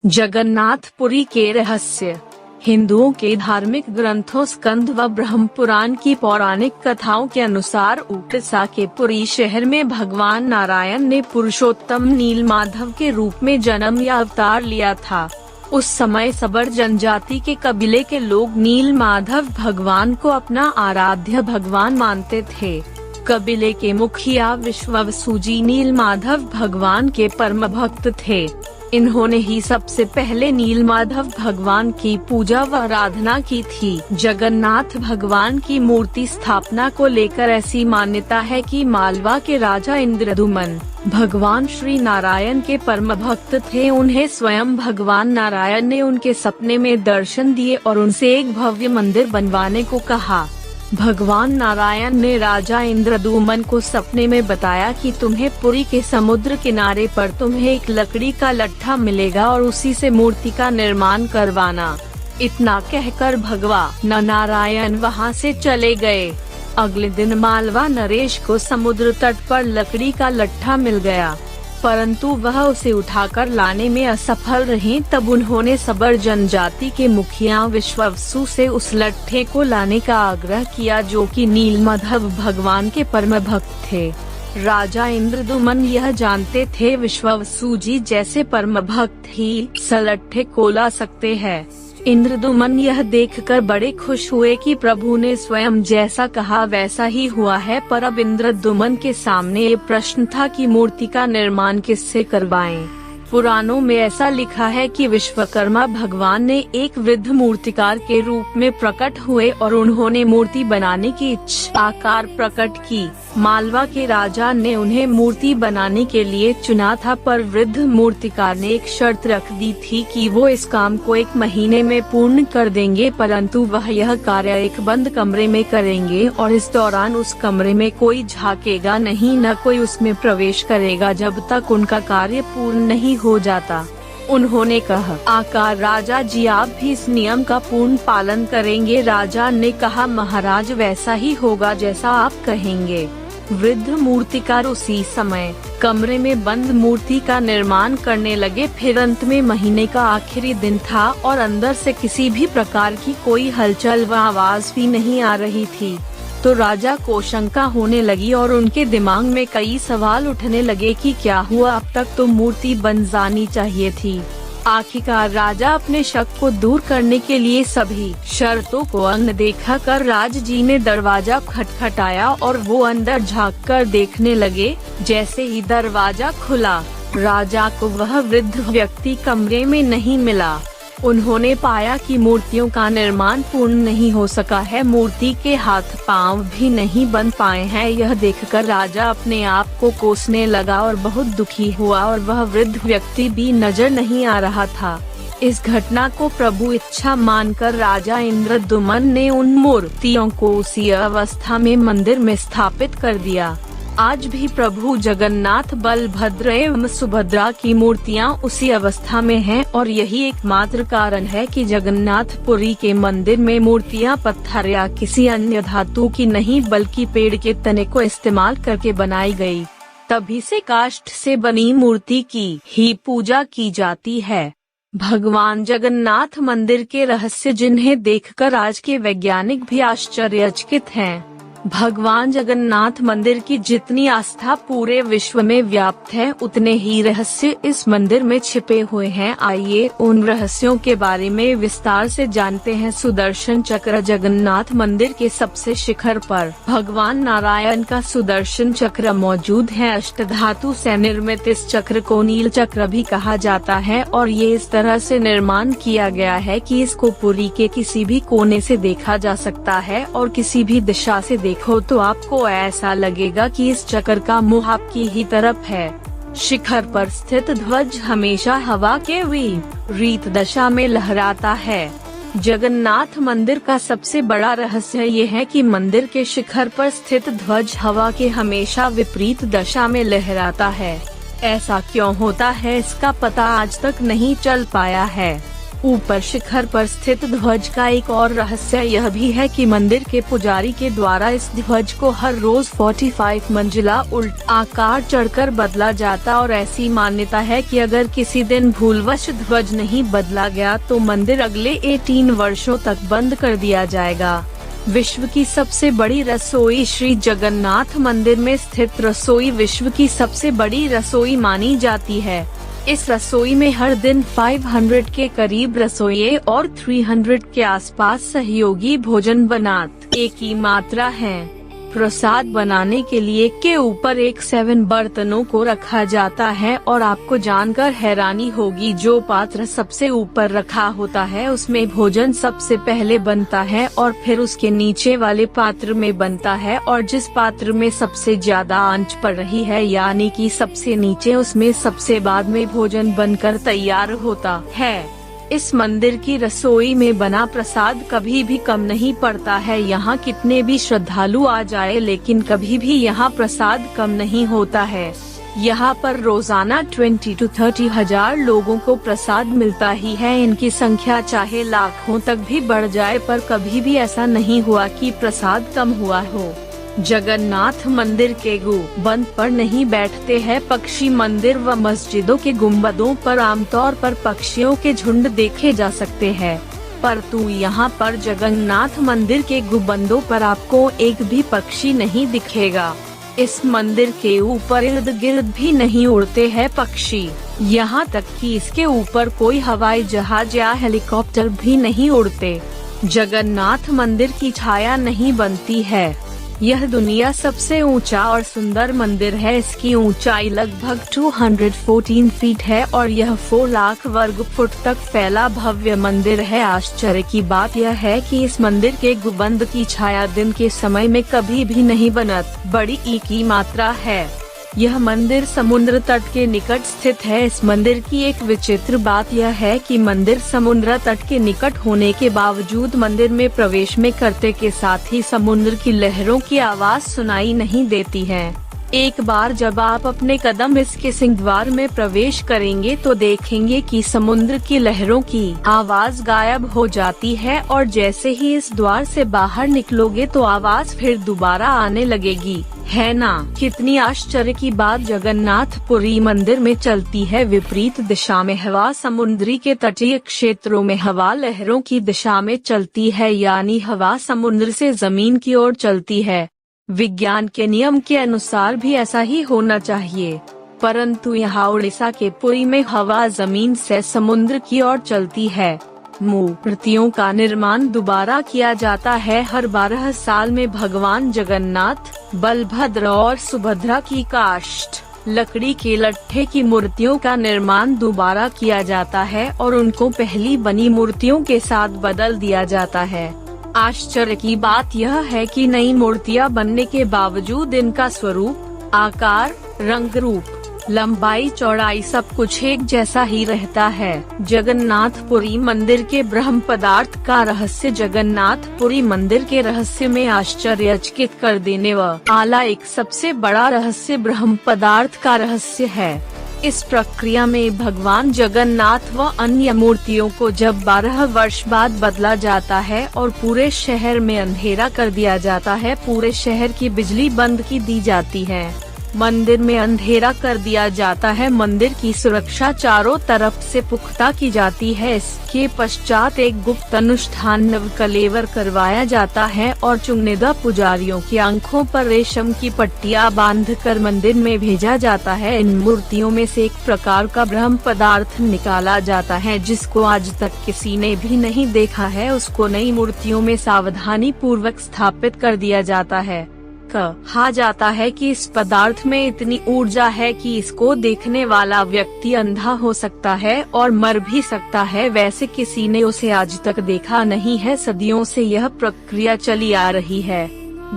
जगन्नाथपुरी के रहस्य। हिंदुओं के धार्मिक ग्रंथों स्कंद व ब्रह्म पुराण की पौराणिक कथाओं के अनुसार उड़ीसा के पुरी शहर में भगवान नारायण ने पुरुषोत्तम नीलमाधव के रूप में जन्म या अवतार लिया था। उस समय सबर जनजाति के कबीले के लोग नीलमाधव भगवान को अपना आराध्य भगवान मानते थे। कबीले के मुखिया विश्ववसुजी नीलमाधव भगवान के परम भक्त थे। इन्होंने ही सबसे पहले नीलमाधव भगवान की पूजा व आराधना की थी। जगन्नाथ भगवान की मूर्ति स्थापना को लेकर ऐसी मान्यता है कि मालवा के राजा इंद्रदुमन भगवान श्री नारायण के परम भक्त थे। उन्हें स्वयं भगवान नारायण ने उनके सपने में दर्शन दिए और उनसे एक भव्य मंदिर बनवाने को कहा। भगवान नारायण ने राजा इंद्रदुमन को सपने में बताया कि तुम्हें पुरी के समुद्र किनारे पर तुम्हें एक लकड़ी का लट्ठा मिलेगा और उसी से मूर्ति का निर्माण करवाना। इतना कहकर भगवान नारायण वहां से चले गए। अगले दिन मालवा नरेश को समुद्र तट पर लकड़ी का लट्ठा मिल गया, परंतु वह उसे उठाकर लाने में असफल रहे। तब उन्होंने सबर जनजाति के मुखिया विश्ववसु से उस लट्ठे को लाने का आग्रह किया, जो कि नीलमाधव भगवान के परम भक्त थे। राजा इंद्रदुमन यह जानते थे विश्ववसु जी जैसे परम भक्त ही इस लट्ठे को ला सकते हैं। इंद्रदुमन यह देखकर बड़े खुश हुए कि प्रभु ने स्वयं जैसा कहा वैसा ही हुआ है। पर अब इंद्रदुमन के सामने ये प्रश्न था कि मूर्ति का निर्माण किससे करवाएं। पुराणों में ऐसा लिखा है कि विश्वकर्मा भगवान ने एक वृद्ध मूर्तिकार के रूप में प्रकट हुए और उन्होंने मूर्ति बनाने की इच्छा प्रकट की। मालवा के राजा ने उन्हें मूर्ति बनाने के लिए चुना था, पर वृद्ध मूर्तिकार ने एक शर्त रख दी थी कि वो इस काम को 1 महीने में पूर्ण कर देंगे, परंतु वह यह कार्य एक बंद कमरे में करेंगे और इस दौरान उस कमरे में कोई झांकेगा नहीं, न कोई उसमें प्रवेश करेगा जब तक उनका कार्य पूर्ण नहीं हो जाता। उन्होंने कहा, आकार राजा जी आप भी इस नियम का पूर्ण पालन करेंगे। राजा ने कहा, महाराज वैसा ही होगा जैसा आप कहेंगे। वृद्ध मूर्तिकार उसी समय कमरे में बंद मूर्ति का निर्माण करने लगे। फिर अंत में महीने का आखिरी दिन था और अंदर से किसी भी प्रकार की कोई हलचल व आवाज भी नहीं आ रही थी। तो राजा को शंका होने लगी और उनके दिमाग में कई सवाल उठने लगे कि क्या हुआ, अब तक तो मूर्ति बन जानी चाहिए थी। आखिरकार राजा अपने शक को दूर करने के लिए सभी शर्तों को अनदेखा कर राज जी ने दरवाजा खटखटाया और वो अंदर झांककर देखने लगे। जैसे ही दरवाजा खुला, राजा को वह वृद्ध व्यक्ति कमरे में नहीं मिला। उन्होंने पाया कि मूर्तियों का निर्माण पूर्ण नहीं हो सका है, मूर्ति के हाथ पांव भी नहीं बन पाए हैं। यह देखकर राजा अपने आप को कोसने लगा और बहुत दुखी हुआ और वह वृद्ध व्यक्ति भी नजर नहीं आ रहा था। इस घटना को प्रभु इच्छा मानकर राजा इंद्रदुमन ने उन मूर्तियों को उसी अवस्था में मंदिर में स्थापित कर दिया। आज भी प्रभु जगन्नाथ, बलभद्र एवं सुभद्रा की मूर्तियां उसी अवस्था में हैं और यही एकमात्र कारण है कि जगन्नाथपुरी के मंदिर में मूर्तियां पत्थर या किसी अन्य धातु की नहीं बल्कि पेड़ के तने को इस्तेमाल करके बनाई गई। तभी से काष्ठ से बनी मूर्ति की ही पूजा की जाती है। भगवान जगन्नाथ मंदिर के रहस्य जिन्हें देखकर आज के वैज्ञानिक भी आश्चर्यचकित हैं। भगवान जगन्नाथ मंदिर की जितनी आस्था पूरे विश्व में व्याप्त है, उतने ही रहस्य इस मंदिर में छिपे हुए हैं। आइए उन रहस्यों के बारे में विस्तार से जानते हैं। सुदर्शन चक्र। जगन्नाथ मंदिर के सबसे शिखर पर भगवान नारायण का सुदर्शन चक्र मौजूद है। अष्टधातु से निर्मित इस चक्र को नील चक्र भी कहा जाता है और ये इस तरह से निर्माण किया गया है कि इसको पुरी के किसी भी कोने से देखा जा सकता है और किसी भी दिशा से देखो तो आपको ऐसा लगेगा कि इस चक्र का मुंह आपकी ही तरफ है। शिखर पर स्थित ध्वज हमेशा हवा के विपरीत दशा में लहराता है। जगन्नाथ मंदिर का सबसे बड़ा रहस्य ये है कि मंदिर के शिखर पर स्थित ध्वज हवा के हमेशा विपरीत दशा में लहराता है। ऐसा क्यों होता है, इसका पता आज तक नहीं चल पाया है। ऊपर शिखर पर स्थित ध्वज का एक और रहस्य यह भी है कि मंदिर के पुजारी के द्वारा इस ध्वज को हर रोज 45 मंजिला उल्ट आकार चढ़कर बदला जाता और ऐसी मान्यता है कि अगर किसी दिन भूलवश ध्वज नहीं बदला गया तो मंदिर अगले 18 वर्षों तक बंद कर दिया जाएगा। विश्व की सबसे बड़ी रसोई श्री जगन्नाथ मंदिर में स्थित रसोई विश्व की सबसे बड़ी रसोई मानी जाती है। इस रसोई में हर दिन 500 के करीब रसोइये और 300 के आसपास सहयोगी भोजन बनाते एक ही मात्रा है। प्रसाद बनाने के लिए के ऊपर एक 7 बर्तनों को रखा जाता है और आपको जानकर हैरानी होगी जो पात्र सबसे ऊपर रखा होता है उसमें भोजन सबसे पहले बनता है और फिर उसके नीचे वाले पात्र में बनता है और जिस पात्र में सबसे ज्यादा आंच पड़ रही है यानी कि सबसे नीचे उसमें सबसे बाद में भोजन बनकर तैयार होता है। इस मंदिर की रसोई में बना प्रसाद कभी भी कम नहीं पड़ता है। यहाँ कितने भी श्रद्धालु आ जाए लेकिन कभी भी यहाँ प्रसाद कम नहीं होता है। यहाँ पर रोजाना 20 to 30 हजार लोगों को प्रसाद मिलता ही है। इनकी संख्या चाहे लाखों तक भी बढ़ जाए पर कभी भी ऐसा नहीं हुआ कि प्रसाद कम हुआ हो। जगन्नाथ मंदिर के गुंबद पर नहीं बैठते हैं पक्षी। मंदिर व मस्जिदों के गुंबदों पर आमतौर पर पक्षियों के झुंड देखे जा सकते हैं, परंतु यहाँ पर जगन्नाथ मंदिर के गुंबदों पर आपको एक भी पक्षी नहीं दिखेगा। इस मंदिर के ऊपर इर्द गिर्द भी नहीं उड़ते हैं पक्षी, यहाँ तक कि इसके ऊपर कोई हवाई जहाज या हेलीकॉप्टर भी नहीं उड़ते। जगन्नाथ मंदिर की छाया नहीं बनती है। यह दुनिया सबसे ऊंचा और सुंदर मंदिर है। इसकी ऊंचाई लगभग 214 फीट है और यह 4 लाख वर्ग फुट तक फैला भव्य मंदिर है। आश्चर्य की बात यह है कि इस मंदिर के गुंबद की छाया दिन के समय में कभी भी नहीं बनती, बड़ी एक ही मात्रा है। यह मंदिर समुद्र तट के निकट स्थित है। इस मंदिर की एक विचित्र बात यह है कि मंदिर समुद्र तट के निकट होने के बावजूद मंदिर में प्रवेश में करते के साथ ही समुद्र की लहरों की आवाज सुनाई नहीं देती है। एक बार जब आप अपने कदम इसके सिंहद्वार में प्रवेश करेंगे तो देखेंगे कि समुद्र की लहरों की आवाज गायब हो जाती है और जैसे ही इस द्वार से बाहर निकलोगे तो आवाज फिर दोबारा आने लगेगी। है ना, कितनी आश्चर्य की बात। जगन्नाथपुरी मंदिर में चलती है विपरीत दिशा में हवा। समुद्री के तटीय क्षेत्रों में हवा लहरों की दिशा में चलती है, यानी हवा समुद्र से जमीन की ओर चलती है। विज्ञान के नियम के अनुसार भी ऐसा ही होना चाहिए, परंतु यहाँ उड़ीसा के पुरी में हवा जमीन से समुद्र की ओर चलती है। मूर्तियों का निर्माण दोबारा किया जाता है। हर 12 साल में भगवान जगन्नाथ, बलभद्र और सुभद्रा की काष्ठ लकड़ी के लट्ठे की मूर्तियों का निर्माण दोबारा किया जाता है और उनको पहली बनी मूर्तियों के साथ बदल दिया जाता है। आश्चर्य की बात यह है कि नई मूर्तियां बनने के बावजूद इनका स्वरूप, आकार, रंग रूप, लंबाई चौड़ाई सब कुछ एक जैसा ही रहता है। जगन्नाथपुरी मंदिर के ब्रह्म पदार्थ का रहस्य। जगन्नाथपुरी मंदिर के रहस्य में आश्चर्यचकित कर देने वाला एक सबसे बड़ा रहस्य ब्रह्म पदार्थ का रहस्य है। इस प्रक्रिया में भगवान जगन्नाथ व अन्य मूर्तियों को जब 12 वर्ष बाद बदला जाता है और पूरे शहर में अंधेरा कर दिया जाता है, पूरे शहर की बिजली बंद की दी जाती है, मंदिर में अंधेरा कर दिया जाता है, मंदिर की सुरक्षा चारों तरफ से पुख्ता की जाती है। इसके पश्चात एक गुप्त अनुष्ठान नवकलेवर करवाया जाता है और चुनिंदा पुजारियों की आंखों पर रेशम की पट्टियां बांधकर मंदिर में भेजा जाता है। इन मूर्तियों में से एक प्रकार का ब्रह्म पदार्थ निकाला जाता है जिसको आज तक किसी ने भी नहीं देखा है। उसको नई मूर्तियों में सावधानी पूर्वक स्थापित कर दिया जाता है। कहा जाता है कि इस पदार्थ में इतनी ऊर्जा है कि इसको देखने वाला व्यक्ति अंधा हो सकता है और मर भी सकता है। वैसे किसी ने उसे आज तक देखा नहीं है। सदियों से यह प्रक्रिया चली आ रही है।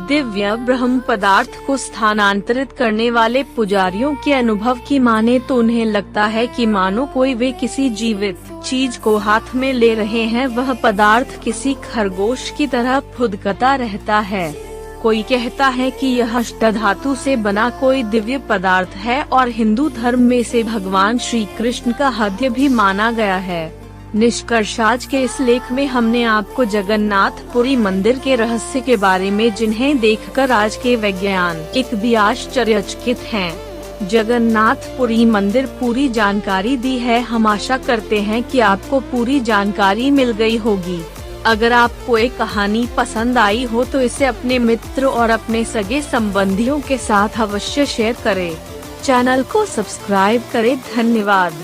दिव्य ब्रह्म पदार्थ को स्थानांतरित करने वाले पुजारियों के अनुभव की माने तो उन्हें लगता है कि मानो कोई वे किसी जीवित चीज को हाथ में ले रहे हैं। वह पदार्थ किसी खरगोश की तरह फुदकता रहता है। कोई कहता है कि यह अष्टधातु से बना कोई दिव्य पदार्थ है और हिंदू धर्म में से भगवान श्री कृष्ण का हृदय भी माना गया है। निष्कर्ष आज के इस लेख में हमने आपको जगन्नाथपुरी मंदिर के रहस्य के बारे में जिन्हें देखकर आज के वैज्ञानिक भी आश्चर्यचकित हैं। जगन्नाथपुरी मंदिर पूरी जानकारी दी है। हम आशा करते हैं कि आपको पूरी जानकारी मिल गई होगी। अगर आपको एक कहानी पसंद आई हो तो इसे अपने मित्र और अपने सगे संबंधियों के साथ अवश्य शेयर करें। चैनल को सब्सक्राइब करें। धन्यवाद।